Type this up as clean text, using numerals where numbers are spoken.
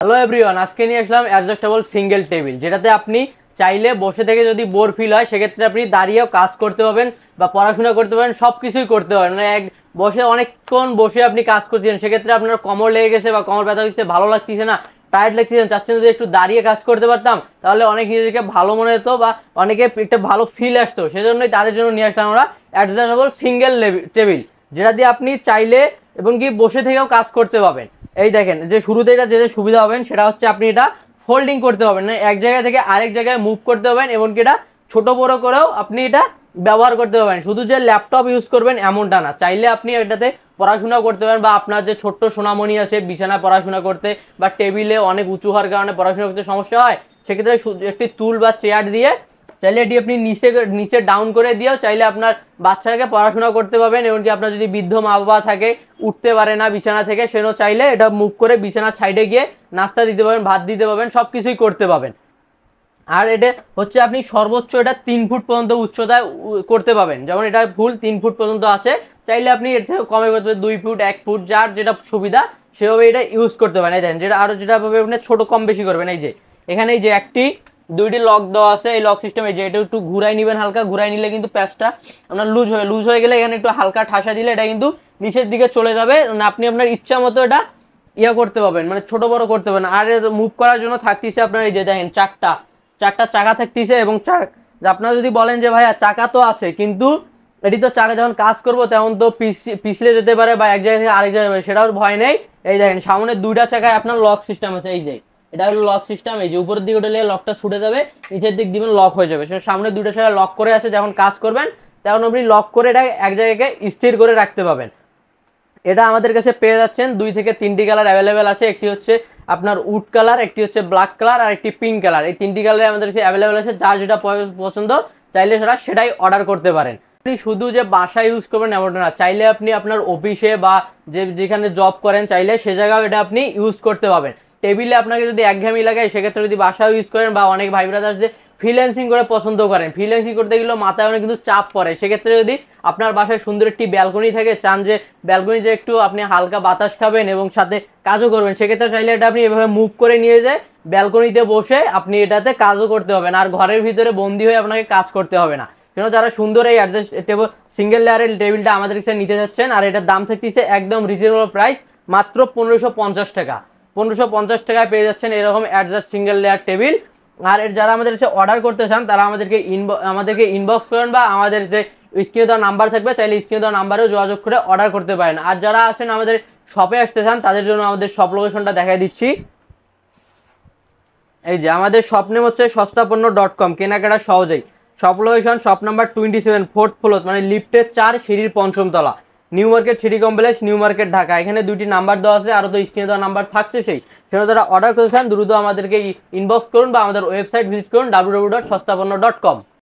Hello everyone, আজকে নিয়ে আসলাম adjustable single table, যেটাতে আপনি চাইলে বসে থেকে যদি বোর ফিল হয় সেক্ষেত্রে আপনি দাঁড়িয়েও কাজ করতে পারবেন বা পড়াশোনা করতে পারেন, সব কিছুই করতে পারেন। মানে বসে অনেকক্ষণ বসে আপনি কাজ করছেন, সেক্ষেত্রে আপনার কোমর লেগে গেছে বা কোমর ব্যথা হচ্ছে, ভালো লাগতেছে না, টায়ার্ড লাগতেছেন, চাচ্ছেন যদি একটু দাঁড়িয়ে কাজ করতে পারতাম তাহলে অনেক নিজেকে ভালো মনে হতো বা অনেকে একটা ভালো ফিল আসতো। সেজন্যই তাদের জন্য নিয়ে আসলাম আমরা অ্যাডজাস্টেবল সিঙ্গেল টেবিল, যেটা দিয়ে আপনি চাইলে এবং কি বসে থেকেও কাজ করতে পারবেন। এই দেখেন, যে শুরুতে এটা যেটা সুবিধা হবেন সেটা হচ্ছে আপনি এটা ফোল্ডিং করতে পারবেন, না এক জায়গা থেকে আরেক জায়গায় মুভ করতে পারবেন, এমনকি এটা ছোট বড় করেও আপনি এটা ব্যবহার করতে পারবেন। শুধু যে ল্যাপটপ ইউজ করবেন এমনটা না, চাইলে আপনি এটাতে পড়াশোনা করতে পারেন বা আপনার যে ছোট্ট সোনামণি আছে বিছানায় পড়াশোনা করতে বা টেবিলে অনেক উঁচু হওয়ার কারণে পড়াশোনা করতে সমস্যা হয়, সেক্ষেত্রে একটি টুল বা চেয়ার দিয়ে চাইলে এটি আপনি নিচে নিচে ডাউন করে দিয়েও চাইলে আপনার বাচ্চাকে পড়াশোনা করতে পারবেন। এমনকি আপনার যদি বৃদ্ধ মা বাবা থাকে, উঠতে পারে না বিছানা থেকে, সেও চাইলে এটা মুভ করে বিছানার সাইডে গিয়ে নাস্তা দিতে পারবেন, ভাত দিতে পারবেন, সব কিছুই করতে পারবেন। আর এটা হচ্ছে আপনি সর্বোচ্চ এটা 3 ফুট পর্যন্ত উচ্চতায় করতে পারবেন, যেমন এটা ফুল 3 ফুট পর্যন্ত আছে, চাইলে আপনি এর থেকে কমে করতে পারেন, 2 ফুট 1 ফুট, যার যেটা সুবিধা সেভাবে এটা ইউজ করতে পারেন। এই দেখেন, যেটা আরো যেটা ভাবে আপনি ছোট কম বেশি করবেন, এই যে এখানে এই যে দুইটি লক দেওয়া আছে, এই লক সিস্টেমে যে এটা একটু ঘুরাই নিবেন, হালকা ঘুরাই নিলে কিন্তু প্যাচটা আপনার লুজ হয়ে গেলে এখানে একটু হালকা ঠাসা দিলে এটা কিন্তু নিচের দিকে চলে যাবে, আপনি আপনার ইচ্ছা মতো এটা করতে পারবেন, মানে ছোট বড় করতে পারবেন। আর মুভ করার জন্য থাকতেছে আপনার এই যে দেখেন চারটা চাকা থাকতেছে, এবং আপনারা যদি বলেন যে ভাইয়া চাকা তো আছে কিন্তু এটি তো চাকা যখন কাজ করবো তেমন তো পিছলে যেতে পারে বা এক জায়গা থেকে আরেক জায়গায়, সেটাও ভয় নেই। এই দেখেন সামনে দুইটা চাকায় আপনার লক সিস্টেম আছে, এই যে এটা হলো লক সিস্টেম, এই যে উপরের দিকে উঠলে লকটা ছুটে যাবে, নিচের দিক দিবেন লক হয়ে যাবে। সামনে দুইটা জায়গায় লক করে আছে, যখন কাজ করবেন তখন আপনি লক করে এটা এক জায়গায় স্থির করে রাখতে পারবেন। এটা আমাদের কাছে পেয়ে যাচ্ছেন 2 থেকে 3টি কালার অ্যাভেলেবেল আছে, একটি হচ্ছে আপনার উড কালার, একটি হচ্ছে ব্ল্যাক কালার, আর একটি পিঙ্ক কালার। এই 3টি কালার আমাদের কাছে অ্যাভেলেবেল আছে, যার যেটা পছন্দ চাইলে সেটাই অর্ডার করতে পারেন। আপনি শুধু যে বাসায় ইউজ করবেন এমনটা না, চাইলে আপনি আপনার অফিসে বা যেখানে জব করেন চাইলে সে জায়গায় এটা আপনি ইউজ করতে পারবেন। টেবিলে আপনাকে যদি একঘেয়েমি লাগায় সেক্ষেত্রে যদি বাসায় ইউজ করেন, বা অনেক ভাই ব্রাদার যে ফ্রিল্যান্সিং করে পছন্দ করেন, ফ্রিল্যান্সিং করতে গেলেও মাথায় অনেক কিন্তু চাপ পড়ে, সেক্ষেত্রে যদি আপনার বাসায় সুন্দর একটি ব্যালকনি থাকে, চান যে ব্যালকনিতে একটু আপনি হালকা বাতাস খাবেন এবং সাথে কাজও করবেন, সেক্ষেত্রে চাইলে এটা আপনি এভাবে মুভ করে নিয়ে যায় ব্যালকনিতে বসে আপনি এটাতে কাজও করতে হবে না, আর ঘরের ভিতরে বন্দি হয়ে আপনাকে কাজ করতে হবে না। কেন যারা সুন্দর এই অ্যাডজাস্টেবল সিঙ্গেল লেয়ারের টেবিলটা আমাদের কাছে নিতে যাচ্ছেন, আর এটার দাম থাকতেছে একদম রিজনেবল প্রাইস, মাত্র 1550 টাকা। 1550 টাকায় পেয়ে যাচ্ছেন এরকম অ্যাডজাস্ট সিঙ্গেল লেয়ার টেবিল। আর যারা আমাদের কাছে অর্ডার করতে চান তারা আমাদেরকে ইনবক্স করেন, বা আমাদের যে স্ক্রিনে দেওয়া নাম্বার থাকবে চাইলে স্ক্রিনে দেওয়া নাম্বারেও যোগাযোগ করে অর্ডার করতে পারেন। আর যারা আছেন আমাদের শপে আসতে চান তাদের জন্য আমাদের শপ লোকেশনটা দেখাই দিচ্ছি। এই যে আমাদের শপ নেম হচ্ছে সস্তাপণ্য.com, কেনাকাটা সহজেই। Shop location shop number 27, 4th floor, মানে লিফটের 4, সিঁড়ির 5ম তলা, new market city complex, new market, Dhaka. এখানে 2টি নাম্বার দেওয়া আছে, আরো তো স্ক্রিনে দেওয়া নাম্বার থাকছে, সেটা যারা অর্ডার করতে চান দ্রুত আমাদেরকে ইনবক্স করুন বা আমাদের ওয়েবসাইট ভিজিট করুন www.সস্তাপণ্য.com।